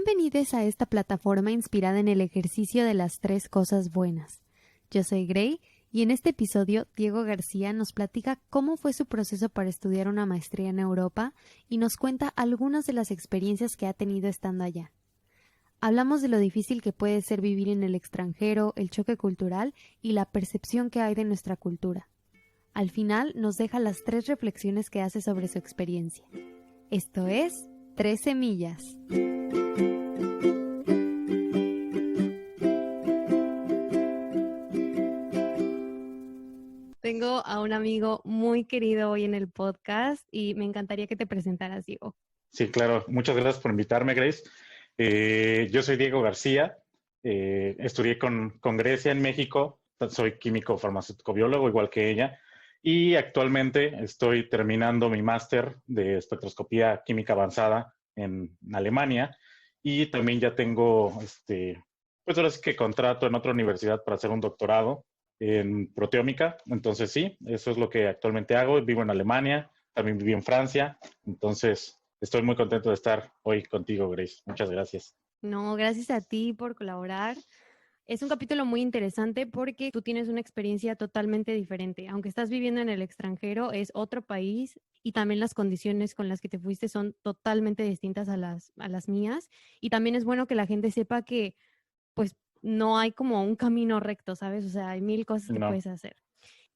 Bienvenidos a esta plataforma inspirada en el ejercicio de las 3 cosas buenas. Yo soy Grey y en este episodio Diego García nos platica cómo fue su proceso para estudiar una maestría en Europa y nos cuenta algunas de las experiencias que ha tenido estando allá. Hablamos de lo difícil que puede ser vivir en el extranjero, el choque cultural y la percepción que hay de nuestra cultura. Al final nos deja las 3 reflexiones que hace sobre su experiencia. Esto es 3 semillas. Tengo a un amigo muy querido hoy en el podcast y me encantaría que te presentaras, Diego. Sí, claro. Muchas gracias por invitarme, Grace. Yo soy Diego García. Estudié con Grecia en México. Soy químico farmacéutico biólogo, igual que ella. Y actualmente estoy terminando mi máster de espectroscopía química avanzada en Alemania. Y también ya tengo, pues ahora sí que contrato en otra universidad para hacer un doctorado en proteómica. Entonces sí, eso es lo que actualmente hago. Vivo en Alemania, también viví en Francia. Entonces estoy muy contento de estar hoy contigo, Grace. Muchas gracias. No, gracias a ti por colaborar. Es un capítulo muy interesante porque tú tienes una experiencia totalmente diferente. Aunque estás viviendo en el extranjero, es otro país y también las condiciones con las que te fuiste son totalmente distintas a las mías. Y también es bueno que la gente sepa que pues no hay como un camino recto, ¿sabes? O sea, hay 1000 cosas que puedes hacer.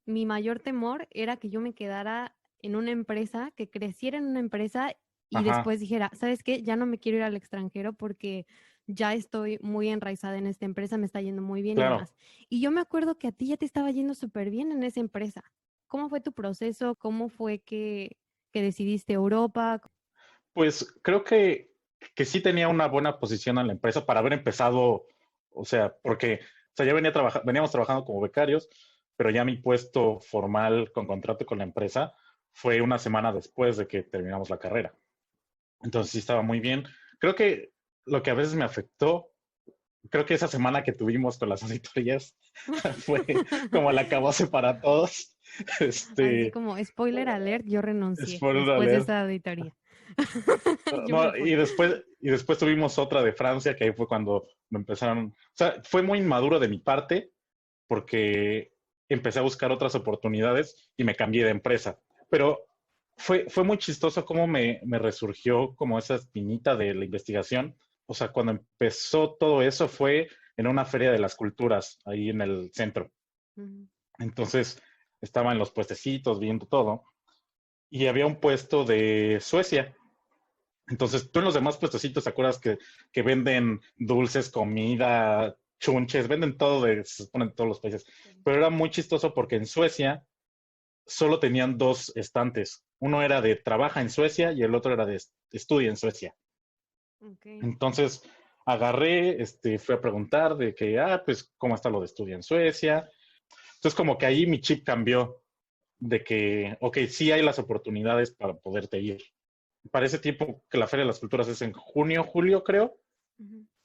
Mi mayor temor era que yo me quedara en una empresa, que creciera en una empresa y después dijera, ¿sabes qué? Ya no me quiero ir al extranjero porque ya estoy muy enraizada en esta empresa, me está yendo muy bien y demás. Y yo me acuerdo que a ti ya te estaba yendo súper bien en esa empresa. ¿Cómo fue tu proceso? ¿Cómo fue que decidiste Europa? Pues creo que sí tenía una buena posición en la empresa para haber empezado, o sea, porque ya veníamos trabajando como becarios, pero ya mi puesto formal con contrato con la empresa fue una semana después de que terminamos la carrera. Entonces sí estaba muy bien. Creo que lo que a veces me afectó, creo que esa semana que tuvimos con las auditorías fue como la acabose para todos. Así como spoiler alert, yo renuncié Spoiler después de alert. esa auditoría. Yo me No, fui. y después tuvimos otra de Francia, que ahí fue cuando me empezaron. O sea, fue muy inmaduro de mi parte, porque empecé a buscar otras oportunidades y me cambié de empresa. Pero fue muy chistoso cómo me resurgió como esa espinita de la investigación. O sea, cuando empezó todo eso fue en una feria de las culturas, ahí en el centro. Entonces, estaba en los puestecitos viendo todo, y había un puesto de Suecia. Entonces, tú en los demás puestecitos, ¿te acuerdas que venden dulces, comida, chunches, venden todo se supone en todos los países? Pero era muy chistoso porque en Suecia solo tenían 2 estantes. Uno era de trabaja en Suecia y el otro era de estudia en Suecia. Okay. Entonces, agarré, fui a preguntar de que, pues, ¿cómo está lo de estudia en Suecia? Entonces, como que ahí mi chip cambió de que, ok, sí hay las oportunidades para poderte ir. Para ese tiempo que la Feria de las Culturas es en junio, julio, creo,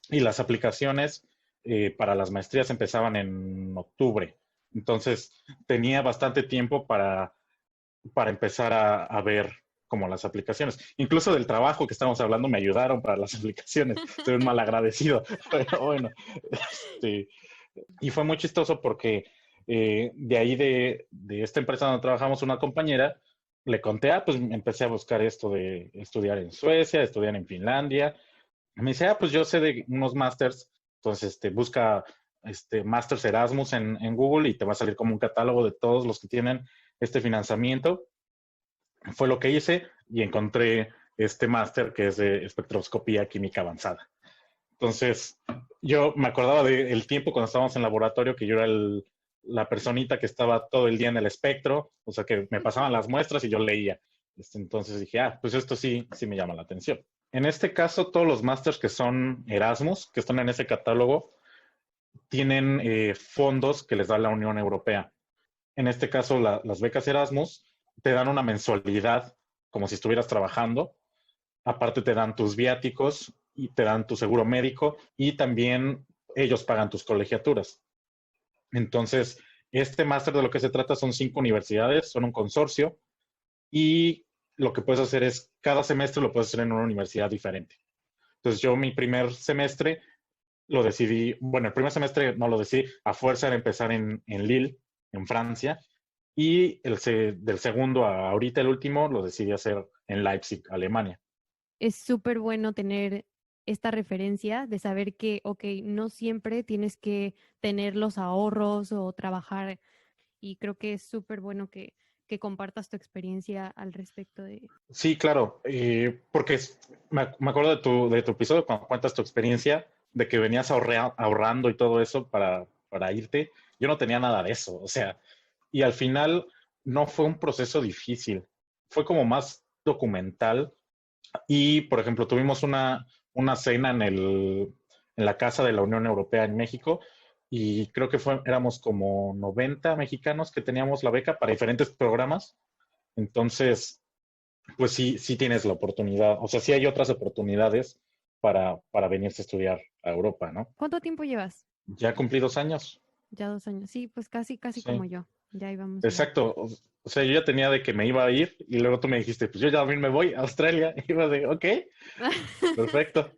y las aplicaciones para las maestrías empezaban en octubre. Entonces tenía bastante tiempo para empezar a ver como las aplicaciones. Incluso del trabajo que estamos hablando me ayudaron para las aplicaciones. Soy un mal agradecido, pero bueno. Y fue muy chistoso porque de ahí de esta empresa donde trabajamos, una compañera le conté, pues empecé a buscar esto de estudiar en Suecia, estudiar en Finlandia. Me dice, pues yo sé de unos másters, entonces busca Masters Erasmus en Google y te va a salir como un catálogo de todos los que tienen este financiamiento. Fue lo que hice y encontré este máster que es de espectroscopía química avanzada. Entonces, yo me acordaba del tiempo cuando estábamos en laboratorio, que yo era la personita que estaba todo el día en el espectro, o sea, que me pasaban las muestras y yo leía. Entonces dije, pues esto sí me llama la atención. En este caso, todos los másters que son Erasmus, que están en ese catálogo, tienen fondos que les da la Unión Europea. En este caso, las becas Erasmus te dan una mensualidad como si estuvieras trabajando. Aparte te dan tus viáticos y te dan tu seguro médico y también ellos pagan tus colegiaturas. Entonces, este máster de lo que se trata son 5 universidades, son un consorcio y lo que puedes hacer es, cada semestre lo puedes hacer en una universidad diferente. Entonces yo mi primer semestre lo decidí, bueno, el primer semestre no lo decidí, a fuerza era empezar en Lille, en Francia, y del segundo a ahorita el último lo decidí hacer en Leipzig, Alemania. Es súper bueno tener esta referencia de saber que, ok, no siempre tienes que tener los ahorros o trabajar, y creo que es súper bueno que compartas tu experiencia al respecto de... Sí, claro, porque me acuerdo de tu episodio cuando cuentas tu experiencia de que venías ahorrando y todo eso para irte. Yo no tenía nada de eso, o sea, y al final no fue un proceso difícil, fue como más documental. Y, por ejemplo, tuvimos una cena en la Casa de la Unión Europea en México y creo que éramos como 90 mexicanos que teníamos la beca para diferentes programas. Entonces, pues sí, sí tienes la oportunidad, o sea, sí hay otras oportunidades para venirse a estudiar a Europa, ¿no? ¿Cuánto tiempo llevas? Ya cumplí 2 años, Ya 2 años. Sí, pues casi, casi sí, como yo. Ya íbamos igual. exacto. O sea, yo ya tenía de que me iba a ir y luego tú me dijiste, pues yo ya también me voy a Australia. Y iba de, ok, perfecto.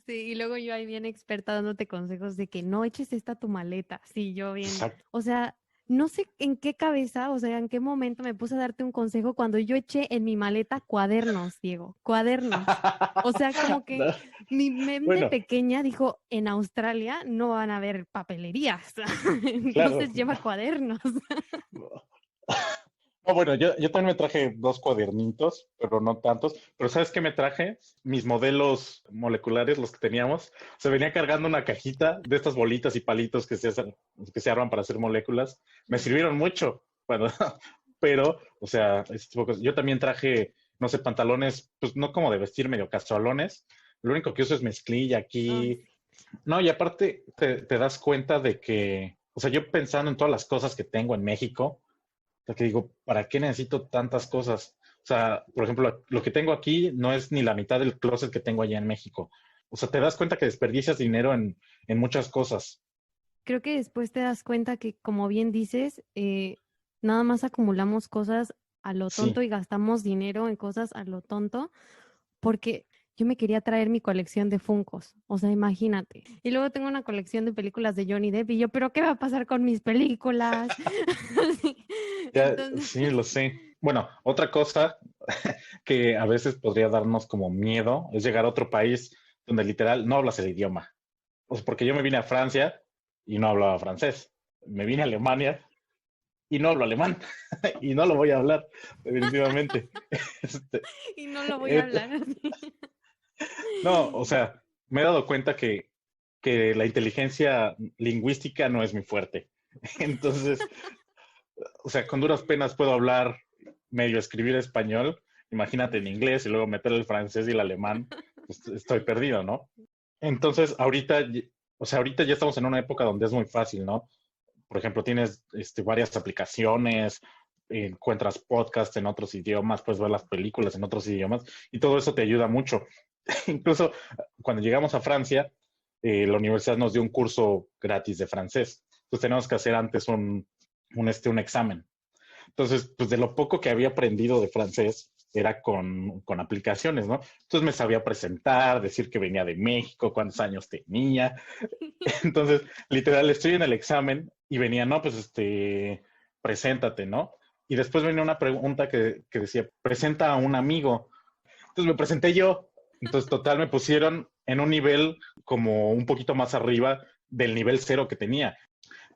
Sí, y luego yo ahí bien experta dándote consejos de que no eches esta a tu maleta. Sí, yo bien. Exacto. O sea, no sé en qué cabeza, o sea, en qué momento me puse a darte un consejo cuando yo eché en mi maleta cuadernos, Diego, cuadernos. O sea, como que No, mi mente bueno, pequeña dijo, en Australia no van a haber papelerías, claro. entonces lleva cuadernos. No, bueno, yo también me traje 2 cuadernitos, pero no tantos. Pero ¿sabes qué me traje? Mis modelos moleculares, los que teníamos, se venía cargando una cajita de estas bolitas y palitos que se arman para hacer moléculas. Me sirvieron mucho, bueno, pero, o sea, ese tipo de cosas. Yo también traje, no sé, pantalones, pues no como de vestir, medio casualones. Lo único que uso es mezclilla Ay, aquí. sí. No, y aparte te das cuenta de que, o sea, yo pensando en todas las cosas que tengo en México, o sea, que digo, ¿para qué necesito tantas cosas? O sea, por ejemplo, lo que tengo aquí no es ni la mitad del closet que tengo allá en México. O sea, te das cuenta que desperdicias dinero en muchas cosas. Creo que después te das cuenta que, como bien dices, nada más acumulamos cosas a lo tonto Sí. y gastamos dinero en cosas a lo tonto, porque yo me quería traer mi colección de Funkos, o sea, imagínate. Y luego tengo una colección de películas de Johnny Depp y yo, ¿pero qué va a pasar con mis películas? Sí. Ya, Entonces, sí, lo sé. Bueno, otra cosa que a veces podría darnos como miedo es llegar a otro país donde literal no hablas el idioma. O sea, porque yo me vine a Francia y no hablaba francés. Me vine a Alemania y no hablo alemán y no lo voy a hablar, definitivamente. Este, y no lo voy a eh, hablar así. no, o sea, me he dado cuenta que la inteligencia lingüística no es mi fuerte. Entonces, o sea, con duras penas puedo hablar, medio escribir español, imagínate en inglés y luego meter el francés y el alemán, pues estoy perdido, ¿no? Entonces, o sea, ahorita ya estamos en una época donde es muy fácil, ¿no? Por ejemplo, tienes varias aplicaciones, encuentras podcasts en otros idiomas, puedes ver las películas en otros idiomas y todo eso te ayuda mucho. Incluso cuando llegamos a Francia, la universidad nos dio un curso gratis de francés. Entonces tenemos que hacer antes un examen. Entonces, pues de lo poco que había aprendido de francés era con aplicaciones, ¿no? Entonces me sabía presentar, decir que venía de México, cuántos años tenía. Entonces, literal, estoy en el examen y venía, no, pues preséntate, ¿no? Y después venía una pregunta que decía, presenta a un amigo. Entonces me presenté yo. Entonces, total, me pusieron en un nivel como un poquito más arriba del nivel cero que tenía.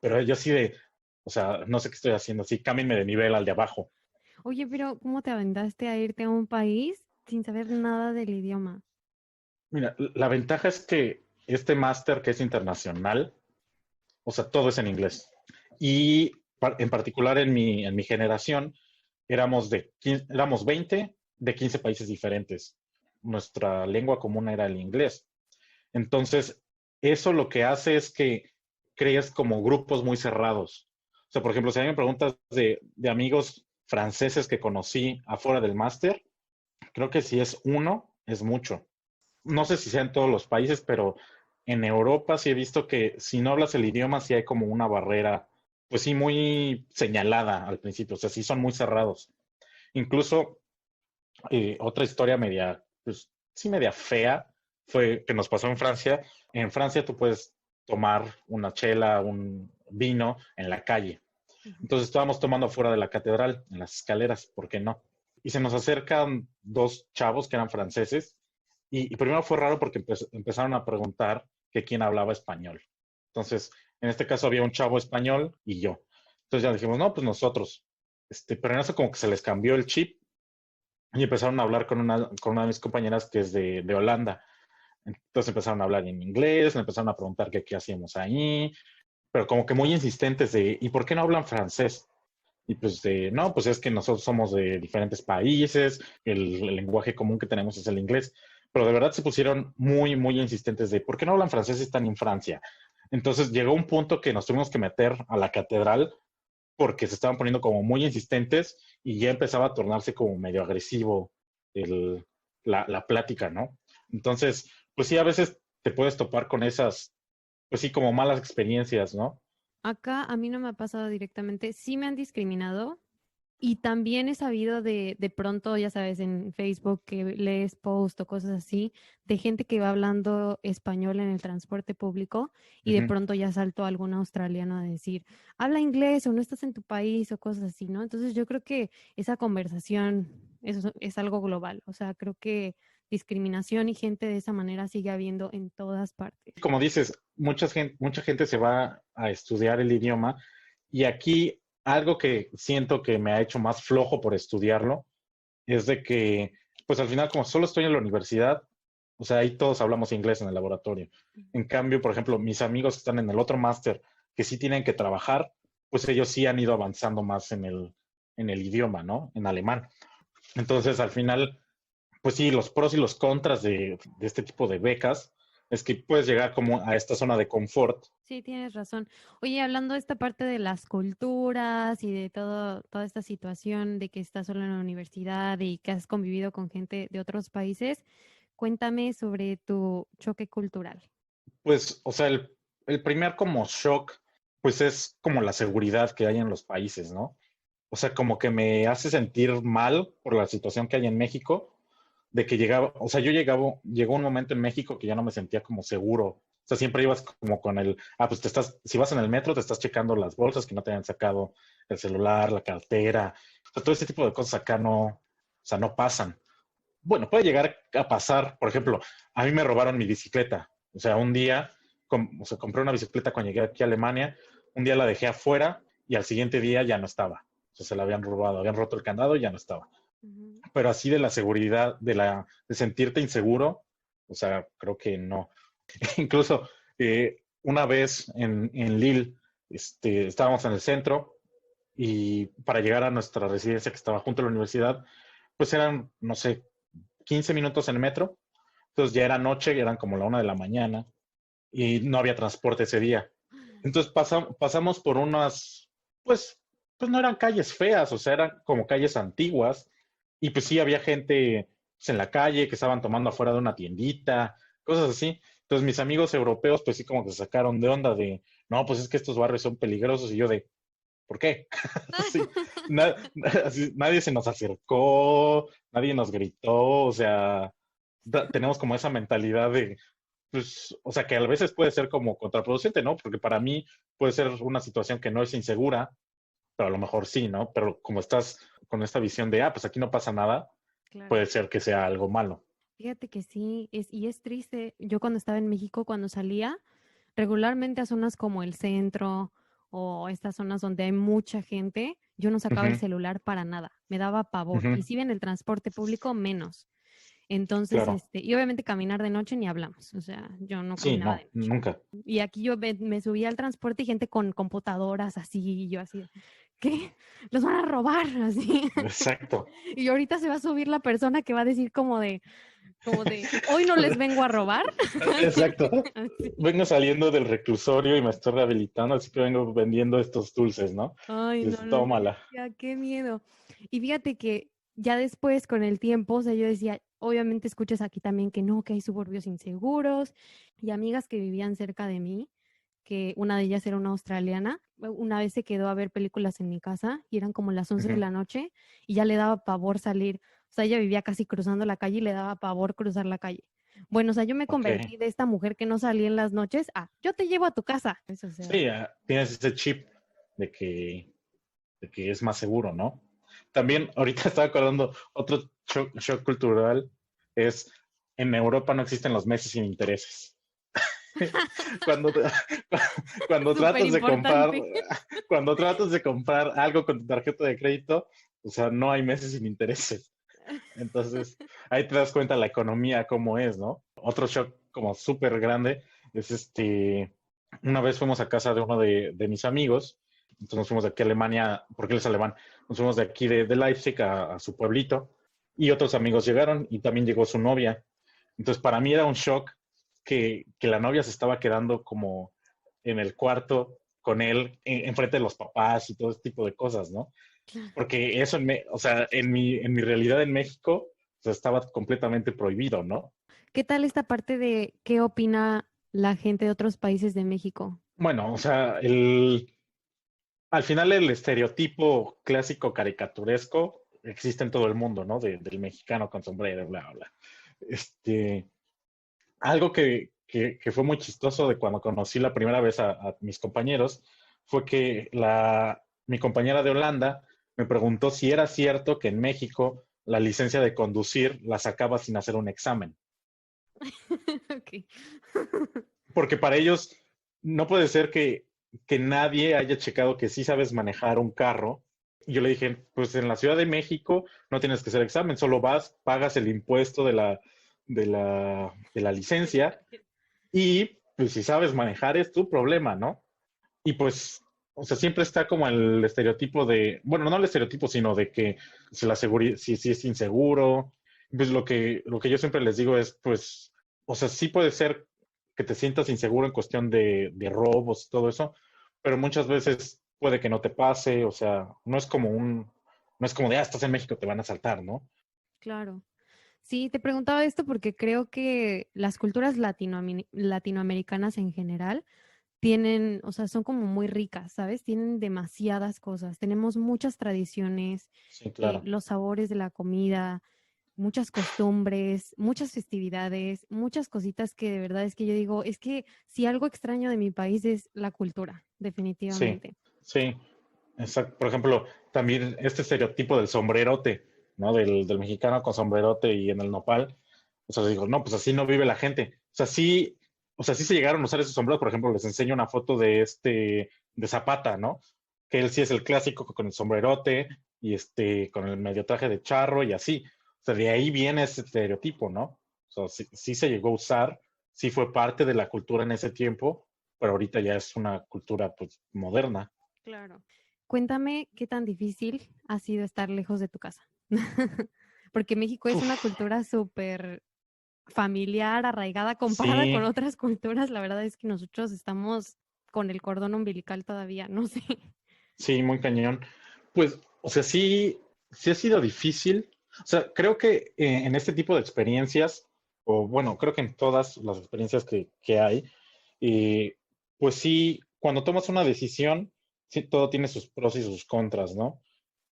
Pero yo así de, o sea, no sé qué estoy haciendo, así, cámbienme de nivel al de abajo. Oye, pero ¿cómo te aventaste a irte a un país sin saber nada del idioma? Mira, la ventaja es que este máster que es internacional, o sea, todo es en inglés. Y en particular en mi generación, éramos 20 de 15 países diferentes. Nuestra lengua común era el inglés. Entonces, eso lo que hace es que crees como grupos muy cerrados. O sea, por ejemplo, si a mí me preguntas de amigos franceses que conocí afuera del máster, creo que si es uno, es mucho. No sé si sea en todos los países, pero en Europa sí he visto que si no hablas el idioma, sí hay como una barrera, pues sí, muy señalada al principio. O sea, sí son muy cerrados. Incluso otra historia media, pues sí, media fea, fue que nos pasó en Francia. En Francia tú puedes tomar una chela, un vino en la calle. Ujú. Entonces estábamos tomando afuera de la catedral, en las escaleras, ¿por qué no? Y se nos acercan dos chavos que eran franceses y primero fue raro porque empezaron a preguntar que quién hablaba español. Entonces, en este caso había un chavo español y yo. Entonces ya dijimos, no, pues nosotros. Pero en eso como que se les cambió el chip y empezaron a hablar con una de mis compañeras que es de Holanda. Entonces empezaron a hablar en inglés, me empezaron a preguntar qué hacíamos ahí, pero como que muy insistentes de, ¿y por qué no hablan francés? Y pues no, pues es que nosotros somos de diferentes países, el lenguaje común que tenemos es el inglés, pero de verdad se pusieron muy, muy insistentes de, ¿por qué no hablan francés si están en Francia? Entonces llegó un punto que nos tuvimos que meter a la catedral porque se estaban poniendo como muy insistentes y ya empezaba a tornarse como medio agresivo el, la plática, ¿no? Entonces, pues sí, a veces te puedes topar con esas, pues sí, como malas experiencias, ¿no? Acá a mí no me ha pasado directamente, sí me han discriminado y también he sabido de pronto, ya sabes, en Facebook que lees post o cosas así, de gente que va hablando español en el transporte público y de Ujú. pronto ya saltó algún australiano a decir, habla inglés o no estás en tu país o cosas así, ¿no? Entonces yo creo que esa conversación es algo global, o sea, creo que discriminación y gente de esa manera sigue habiendo en todas partes. Como dices, mucha gente se va a estudiar el idioma y aquí algo que siento que me ha hecho más flojo por estudiarlo es de que, pues al final, como solo estoy en la universidad, o sea, ahí todos hablamos inglés en el laboratorio. En cambio, por ejemplo, mis amigos que están en el otro máster, que sí tienen que trabajar, pues ellos sí han ido avanzando más en el idioma, ¿no? En alemán. Entonces, al final, pues sí, los pros y los contras de este tipo de becas es que puedes llegar como a esta zona de confort. Sí, tienes razón. Oye, hablando de esta parte de las culturas y de toda esta situación de que estás solo en la universidad y que has convivido con gente de otros países, cuéntame sobre tu choque cultural. Pues, o sea, el primer como shock, pues es como la seguridad que hay en los países, ¿no? O sea, como que me hace sentir mal por la situación que hay en México, de que llegaba, o sea, llegó un momento en México que ya no me sentía como seguro. O sea, siempre ibas como con pues si vas en el metro, te estás checando las bolsas que no te hayan sacado el celular, la cartera. O sea, todo ese tipo de cosas acá no, o sea, no pasan. Bueno, puede llegar a pasar, por ejemplo, a mí me robaron mi bicicleta. O sea, un día, o sea, compré una bicicleta cuando llegué aquí a Alemania, un día la dejé afuera y al siguiente día ya no estaba. O sea, se la habían robado, habían roto el candado y ya no estaba. Ujú. Pero así de la seguridad, de sentirte inseguro, o sea, creo que no. Incluso una vez en Lille, estábamos en el centro y para llegar a nuestra residencia que estaba junto a la universidad, pues eran, no sé, 15 minutos en el metro. Entonces ya era noche, eran como la 1 de la mañana y no había transporte ese día. Entonces pasamos por unas, pues, pues no eran calles feas, o sea, eran como calles antiguas. Y pues sí, había gente pues, en la calle que estaban tomando afuera de una tiendita, cosas así. Entonces mis amigos europeos, pues sí, como que se sacaron de onda de, no, pues es que estos barrios son peligrosos. Y yo de, ¿por qué? Sí, nadie se nos acercó, nadie nos gritó, o sea, tenemos como esa mentalidad de, pues, o sea, que a veces puede ser como contraproducente, ¿no? Porque para mí puede ser una situación que no es insegura, pero a lo mejor sí, ¿no? Pero como estás con esta visión de, pues aquí no pasa nada, Claro. puede ser que sea algo malo. Fíjate que sí, y es triste. Yo cuando estaba en México, cuando salía, regularmente a zonas como el centro o estas zonas donde hay mucha gente, yo no sacaba el Ujú, celular para nada, me daba pavor. ujú, Y si en el transporte público, menos. Entonces, claro. y obviamente caminar de noche ni hablamos, o sea, yo no Sí, caminaba no, de noche. nunca. Y aquí yo me subía al transporte y gente con computadoras así, y yo así, ¿qué? Los van a robar, así. Exacto. Y ahorita se va a subir la persona que va a decir como de, hoy no les vengo a robar. Exacto. Así. Vengo saliendo del reclusorio y me estoy rehabilitando, así que vengo vendiendo estos dulces, ¿no? Ay, no, no, no, Tómala. ya, qué miedo. Y fíjate que ya después, con el tiempo, o sea, yo decía, obviamente escuchas aquí también que no, que hay suburbios inseguros y amigas que vivían cerca de mí, que una de ellas era una australiana, una vez se quedó a ver películas en mi casa y eran como las 11 de Ujú. la noche y ya le daba pavor salir. O sea, ella vivía casi cruzando la calle y le daba pavor cruzar la calle. Bueno, o sea, yo me Ok. convertí de esta mujer que no salía en las noches a yo te llevo a tu casa. Eso, o sea, Sí, tienes ese chip de que es más seguro, ¿no? También ahorita estaba acordando, otro shock cultural es, en Europa no existen los meses sin intereses. Cuando, cuando súper tratas de comprar, importante. cuando tratas de comprar algo con tu tarjeta de crédito, o sea, no hay meses sin intereses. Entonces, ahí te das cuenta la economía cómo es, ¿no? Otro shock como súper grande es una vez fuimos a casa de uno de mis amigos, entonces nos fuimos de aquí a Alemania, porque él es alemán, nos fuimos de aquí de Leipzig a su pueblito, y otros amigos llegaron, y también llegó su novia. Entonces, para mí era un shock que la novia se estaba quedando como en el cuarto con él, enfrente de los papás y todo ese tipo de cosas, ¿no? Porque eso, o sea, en mi realidad en México, o sea, estaba completamente prohibido, ¿no? ¿Qué tal esta parte de qué opina la gente de otros países de México? Bueno, o sea, al final el estereotipo clásico caricaturesco existe en todo el mundo, ¿no? Del mexicano con sombrero, bla, bla, bla. Este, algo que fue muy chistoso de cuando conocí la primera vez a mis compañeros fue que mi compañera de Holanda me preguntó si era cierto que en México la licencia de conducir la sacaba sin hacer un examen. Ok. Porque para ellos no puede ser que nadie haya checado que sí sabes manejar un carro. Y yo le dije, pues en la Ciudad de México no tienes que hacer examen, solo vas, pagas el impuesto de la licencia y pues si sabes manejar es tu problema, ¿no? Y pues, o sea, siempre está como el estereotipo de, bueno, no el estereotipo, sino de que si es inseguro. Pues lo que yo siempre les digo es, pues, o sea, sí puede ser que te sientas inseguro en cuestión de robos y todo eso, pero muchas veces puede que no te pase, o sea, no es como de, estás en México, te van a asaltar, ¿no? Claro. Sí, te preguntaba esto porque creo que las culturas latinoamericanas en general tienen, o sea, son como muy ricas, ¿sabes? Tienen demasiadas cosas. Tenemos muchas tradiciones, Sí, claro. los sabores de la comida, muchas costumbres, muchas festividades, muchas cositas que de verdad es que yo digo, es que si algo extraño de mi país es la cultura, Sí, definitivamente. sí. Exacto. Por ejemplo, también este estereotipo del sombrerote, ¿no? Del mexicano con sombrerote y en el nopal. O sea, digo, no, pues así no vive la gente. O sea, sí se llegaron a usar esos sombreros. Por ejemplo, les enseño una foto de Zapata, ¿no? Que él sí es el clásico con el sombrerote y con el medio traje de charro y así. O sea, de ahí viene ese estereotipo, ¿no? O sea, sí se llegó a usar, sí fue parte de la cultura en ese tiempo, pero ahorita ya es una cultura, pues, moderna. Claro. Cuéntame qué tan difícil ha sido estar lejos de tu casa. Porque México es una Uf, cultura súper familiar, arraigada, comparada con sí, otras culturas. La verdad es que nosotros estamos con el cordón umbilical todavía, no sé. sí, muy cañón. Pues, o sea, sí ha sido difícil. O sea, creo que en este tipo de experiencias, o bueno, creo que en todas las experiencias que hay, eh, pues sí, cuando tomas una decisión, sí, todo tiene sus pros y sus contras, ¿no?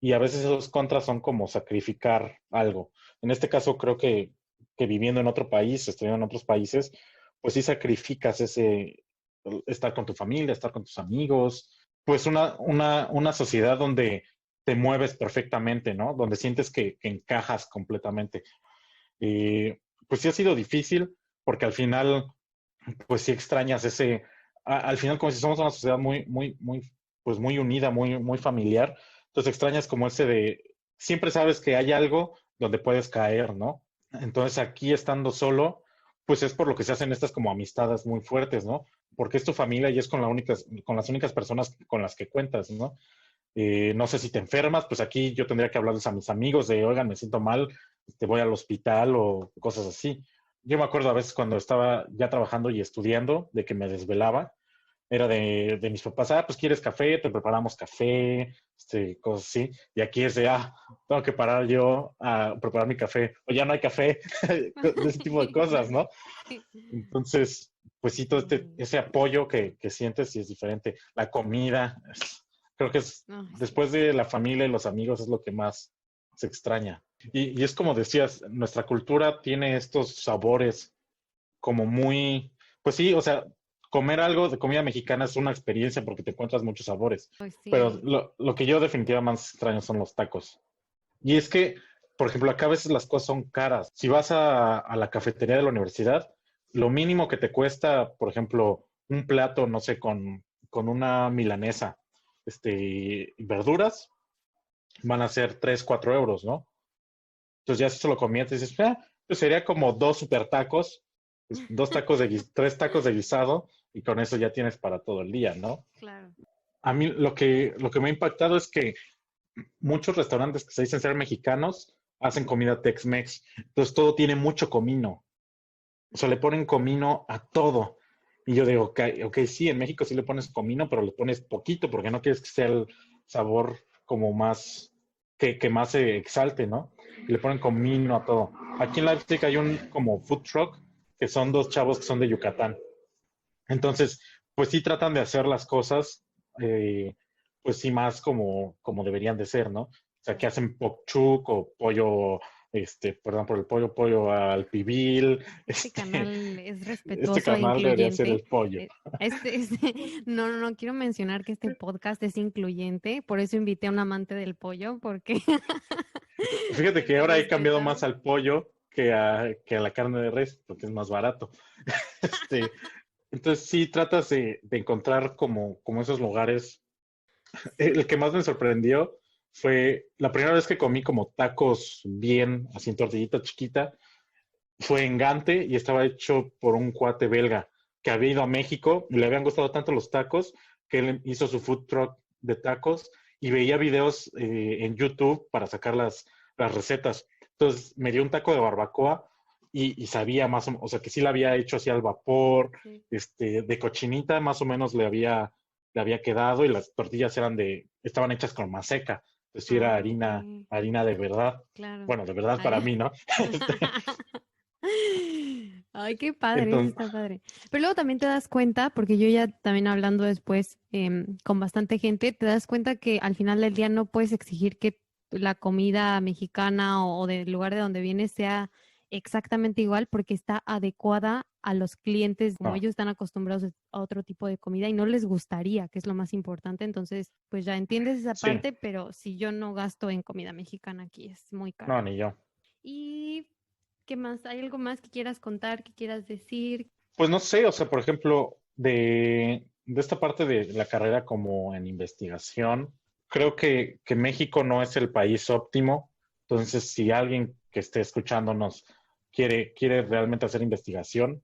Y a veces esos contras son como sacrificar algo. En este caso, creo que viviendo en otro país, estudiando en otros países, pues sí sacrificas estar con tu familia, estar con tus amigos, pues una sociedad donde te mueves perfectamente, ¿no? Donde sientes que encajas completamente. Pues sí ha sido difícil porque al final, pues sí extrañas al final como si somos una sociedad muy, muy, muy, pues muy unida, muy, muy familiar, entonces extrañas como siempre sabes que hay algo donde puedes caer, ¿no? Entonces aquí estando solo, pues es por lo que se hacen estas como amistades muy fuertes, ¿no? Porque es tu familia y es con las únicas personas con las que cuentas, ¿no? No sé si te enfermas, pues aquí yo tendría que hablarles a mis amigos de, oigan, me siento mal, voy al hospital o cosas así. Yo me acuerdo a veces cuando estaba ya trabajando y estudiando, de que me desvelaba, era de mis papás, pues quieres café, te preparamos café, cosas así. Y aquí es tengo que parar yo a preparar mi café, o ya no hay café, de ese tipo de cosas, ¿no? Sí. Entonces, pues sí, todo Sí. ese apoyo que sientes sí es diferente. La comida, creo que Ay, sí. después de la familia y los amigos es lo que más se extraña. Y es como decías, nuestra cultura tiene estos sabores como muy, pues sí, o sea, comer algo de comida mexicana es una experiencia porque te encuentras muchos sabores, Pues pero sí. lo que yo definitivamente más extraño son los tacos. Y es que, por ejemplo, acá a veces las cosas son caras. Si vas a la cafetería de la universidad, lo mínimo que te cuesta, por ejemplo, un plato, no sé, con una milanesa, y verduras, van a ser 3 4 euros, ¿no? Entonces ya si se lo comías, dices, pues sería como dos super tacos, pues, tres tacos de guisado, y con eso ya tienes para todo el día, ¿no? Claro. A mí lo que me ha impactado es que muchos restaurantes que se dicen ser mexicanos hacen comida Tex-Mex. Entonces todo tiene mucho comino. O sea, le ponen comino a todo. Y yo digo, ok, sí, en México sí le pones comino, pero le pones poquito porque no quieres que sea el sabor como más, que más se exalte, ¿no? Y le ponen comino a todo. Aquí en Leipzig hay un como food truck que son dos chavos que son de Yucatán. Entonces, pues sí tratan de hacer las cosas, eh, pues sí más como deberían de ser, ¿no? O sea, que hacen pokchuk o pollo, perdón por el pollo al pibil, Este canal es este respetuoso e canal debería ser incluyente. el pollo. No, quiero mencionar que este podcast es incluyente, por eso invité a un amante del pollo, porque Fíjate hay que que ahora he cambiado respetar. más al pollo que a la carne de res, porque es más barato. Este, entonces sí tratas de encontrar como esos lugares. El que más me sorprendió fue la primera vez que comí como tacos bien, así en tortillita chiquita, fue en Gante y estaba hecho por un cuate belga que había ido a México y le habían gustado tanto los tacos que él hizo su food truck de tacos y veía videos en YouTube para sacar las recetas. Entonces me dio un taco de barbacoa y sabía más o sea, que sí la había hecho así al vapor, Sí. de cochinita más o menos le había quedado y las tortillas estaban hechas con maseca. Entonces sí era Ah, ok, harina de verdad. claro. Bueno, de verdad para Ay. mí, ¿no? Ay, qué padre, eso Entonces, está padre. Pero luego también te das cuenta, porque yo ya también hablando después con bastante gente, te das cuenta que al final del día no puedes exigir que la comida mexicana o del lugar de donde vienes sea exactamente igual porque está adecuada a los clientes, como no. ellos están acostumbrados a otro tipo de comida y no les gustaría, que es lo más importante. Entonces, pues ya entiendes esa Sí, parte, pero si yo no gasto en comida mexicana aquí, es muy caro. no, ni yo. ¿Y qué más? ¿Hay algo más que quieras contar, que quieras decir? Pues no sé, o sea, por ejemplo, de esta parte de la carrera como en investigación, creo que México no es el país óptimo. Entonces, si alguien que esté escuchándonos quiere realmente hacer investigación,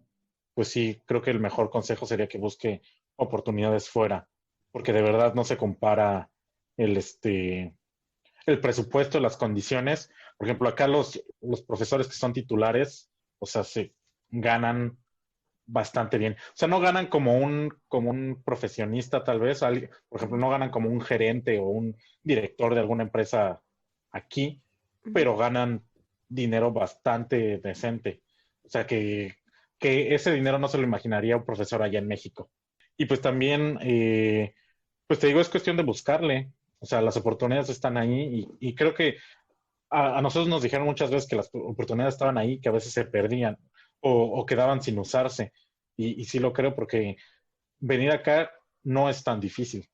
pues sí, creo que el mejor consejo sería que busque oportunidades fuera, porque de verdad no se compara el, este, el presupuesto, las condiciones. Por ejemplo, acá los profesores que son titulares, o sea, se ganan bastante bien. O sea, no ganan como un profesionista, tal vez. Por ejemplo, Ujú, no ganan como un gerente o un director de alguna empresa aquí, ujú. pero ganan dinero bastante decente. O sea, que ese dinero no se lo imaginaría un profesor allá en México. Y pues también, pues te digo, es cuestión de buscarle. O sea, las oportunidades están ahí y creo que a nosotros nos dijeron muchas veces que las oportunidades estaban ahí, que a veces se perdían o quedaban sin usarse. Y sí lo creo porque venir acá no es tan difícil.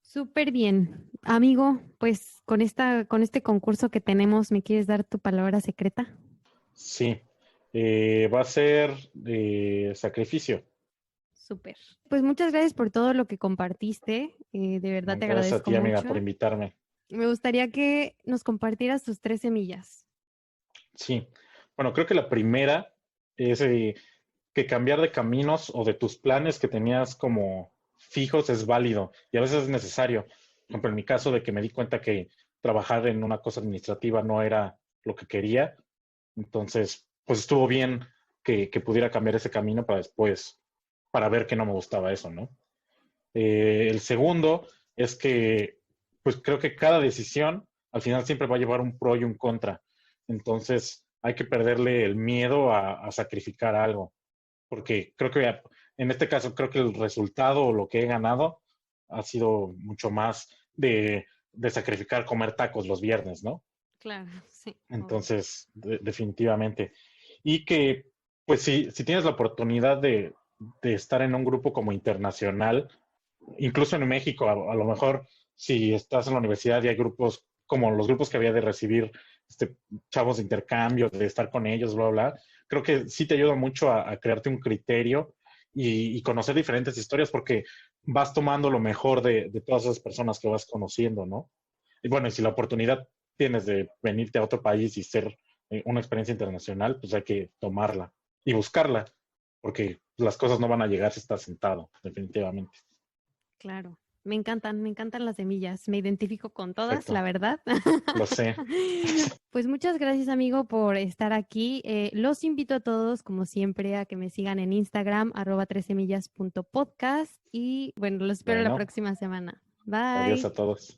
Súper bien. Amigo, pues con este concurso que tenemos, ¿me quieres dar tu palabra secreta? Sí. Va a ser sacrificio. Súper. Pues muchas gracias por todo lo que compartiste. De verdad No, te gracias a agradezco ti, amiga, por mucho. invitarme. Me gustaría que nos compartieras tus 3 semillas. Sí. Bueno, creo que la primera es que cambiar de caminos o de tus planes que tenías como fijos es válido y a veces es necesario. Por ejemplo, en mi caso de que me di cuenta que trabajar en una cosa administrativa no era lo que quería, entonces, pues estuvo bien que pudiera cambiar ese camino para después, para ver que no me gustaba eso, ¿no? El segundo es que, pues creo que cada decisión al final siempre va a llevar un pro y un contra. Entonces, hay que perderle el miedo a sacrificar algo porque creo que en este caso creo que el resultado o lo que he ganado ha sido mucho más de sacrificar comer tacos los viernes, ¿no? Claro, sí, obvio. Entonces, definitivamente. Y que Pues sí, si tienes la oportunidad de estar en un grupo como internacional, incluso en México, a lo mejor si estás en la universidad y hay grupos como los grupos que había de recibir chavos de intercambio, de estar con ellos, bla, bla, creo que sí te ayuda mucho a crearte un criterio y conocer diferentes historias porque vas tomando lo mejor de todas esas personas que vas conociendo, ¿no? Y bueno, y si la oportunidad tienes de venirte a otro país y ser una experiencia internacional, pues hay que tomarla y buscarla, porque las cosas no van a llegar si estás sentado, definitivamente. Claro, me encantan las semillas, me identifico con todas, la Perfecto, verdad. lo sé. Pues muchas gracias, amigo, por estar aquí. Los invito a todos, como siempre, a que me sigan en Instagram, @tresemillas.podcast. Y bueno, los espero la Bueno, próxima semana. adiós Bye. a todos.